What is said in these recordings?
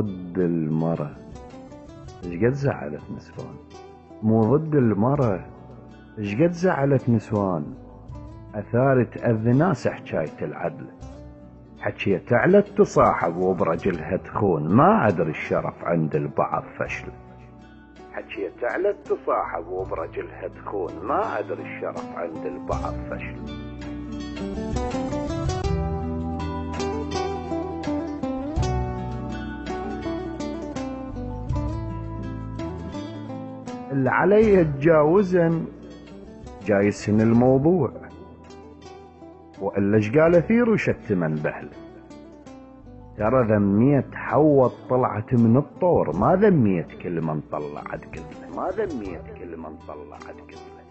ضد المرأة. ايش قد زعلت نسوان؟ مو ضد المرأة، ايش قد زعلت نسوان. اثارت اذى ناس حكاية العدل، حكيت علت تصاحب وبرجلها تخون، ما ادري الشرف عند البعض فشل. حكيت علت تصاحب وبرجلها تخون، ما ادري الشرف عند البعض فشل. اللي علي اتجاوزن جايسن الموضوع، والا ايش قال اثير وشتمن بهله. ترى ذميت حوط طلعت من الطور، ما ذميت كل من طلعت قبله، ما ذميت كل من طلعت قبله.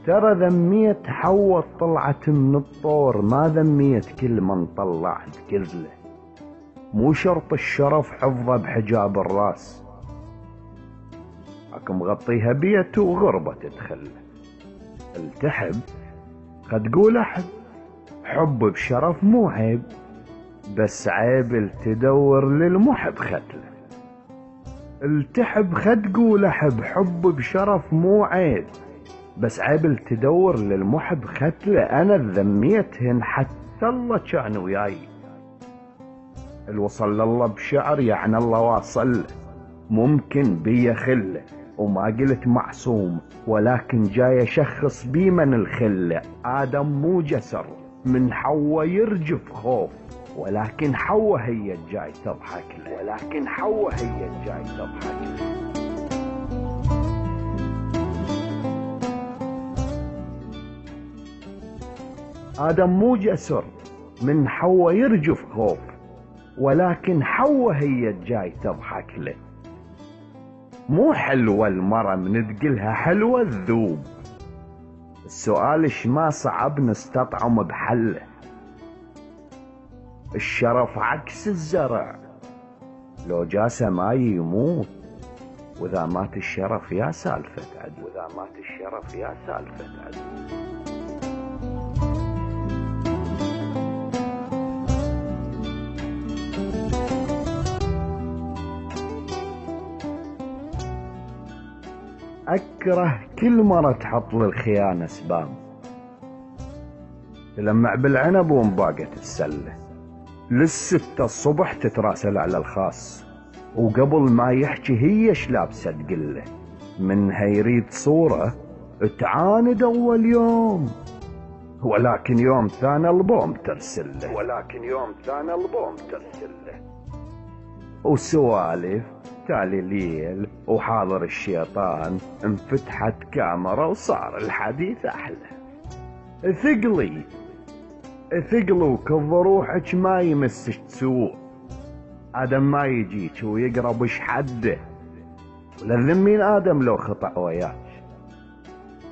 ترى ذميت حوط طلعت من الطور، ما ذميت كل من طلعت قبله. مو شرط الشرف حفظه بحجاب الراس، لكن مغطيها بيت وغربة تدخله. التحب قد تقول احب، حب بشرف مو عيب، بس عيب التدور للمحب ختله. التحب خد تقول احب، حب بشرف مو عيب، بس عيب التدور للمحب ختله. انا ذميتهن حتى الله كان وياي. الوصل لله بشعر يعني الله واصل، ممكن بي خله وما قلت معصوم، ولكن جاي اشخص بي من الخله. ادم مو جسر من حواء يرجف خوف، ولكن حواء هي الجاي تضحك له، ولكن حواء هي الجاي تضحك له. ادم مو جسر من حواء يرجف خوف، ولكن حواء هي الجاي تضحك له. مو حلوة المرة من تقلها حلوة الذوب، السؤال ايش ما صعب نستطعم بحله. الشرف عكس الزرع، لو جاسه ما يموت، واذا مات الشرف يا سالفة عدو، واذا مات الشرف يا سالفة عدو. اكره كل مرة تحط للخيانة اسباب، تلمع بالعنب ومباقة السلة، للستة الصبح تتراسل على الخاص، وقبل ما يحكي هي شلابسة تقله. منها يريد صورة تعاند اول يوم، ولكن يوم ثاني البوم ترسله، ولكن يوم ثاني البوم ترسله. وسوالف تالي ليل وحاضر الشيطان، انفتحت كاميرا وصار الحديث احلى. ثقلي وكظ روحك ما يمسش تسوء، ادم ما يجيك ويقرب ايش حده، ولا ذمين ادم لو خطأ وياك.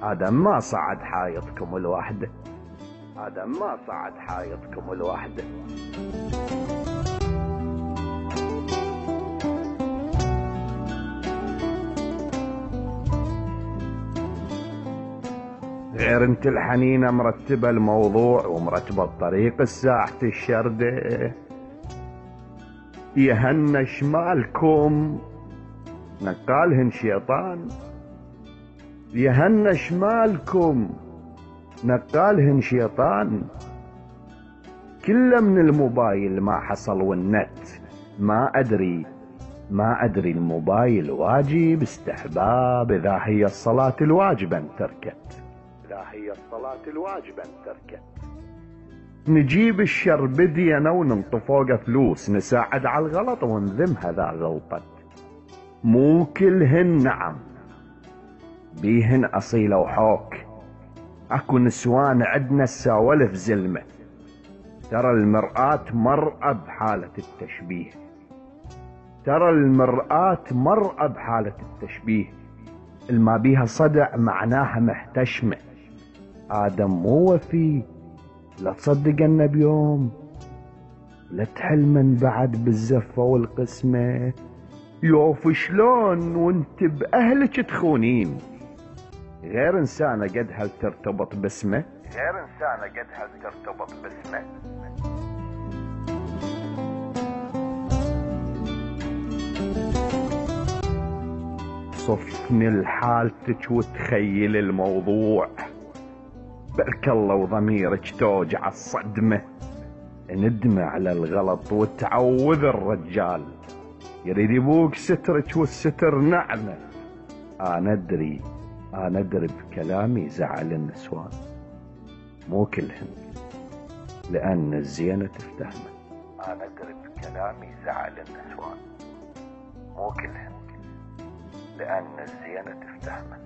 ادم ما صعد حايطكم الوحده، ادم ما صعد حايطكم الوحده. غير انت الحنينة مرتبة الموضوع ومرتبة الطريق الساعة الشردة. يهنى شمالكم نقالهن شيطان، يهنى شمالكم نقالهن شيطان. كله من الموبايل ما حصل والنت، ما ادري الموبايل واجب استحباب، اذا هي الصلاة الواجبة تركت، إذا هي الصلاة الواجبة تركت. نجيب الشر بدينا وننطفوقه فلوس، نساعد على الغلط ونذمها ذا غلطت. مو كلهن نعم، بيهن أصيلة وحوك. اكو نسوان عدنا السوالف زلمة. ترى المرآة مرأة بحالة التشبيه، ترى المرآة مرأة بحالة التشبيه. الما بيها صدع معناها محتشمة. آدم مو وفي، لا تصدق أنه بيوم، لا تحلمن بعد بالزفة والقسمة. يوف شلون وانت بأهلك تخونين، غير إنسانة قد هل ترتبط باسمه، غير إنسانة قدها ترتبط باسمه. صفني لحالتك وتخيل الموضوع، بارك الله وضميرك توجع الصدمة، ندمة على الغلط وتعوذ الرجال، يريد يبوق سترك والستر نعمة. أنا أدري بكلامي زعل النسوان، مو كلهن لأن الزينة تفتهمه. أنا أدري بكلامي زعل النسوان، مو كلهن لأن الزينة تفتهمه.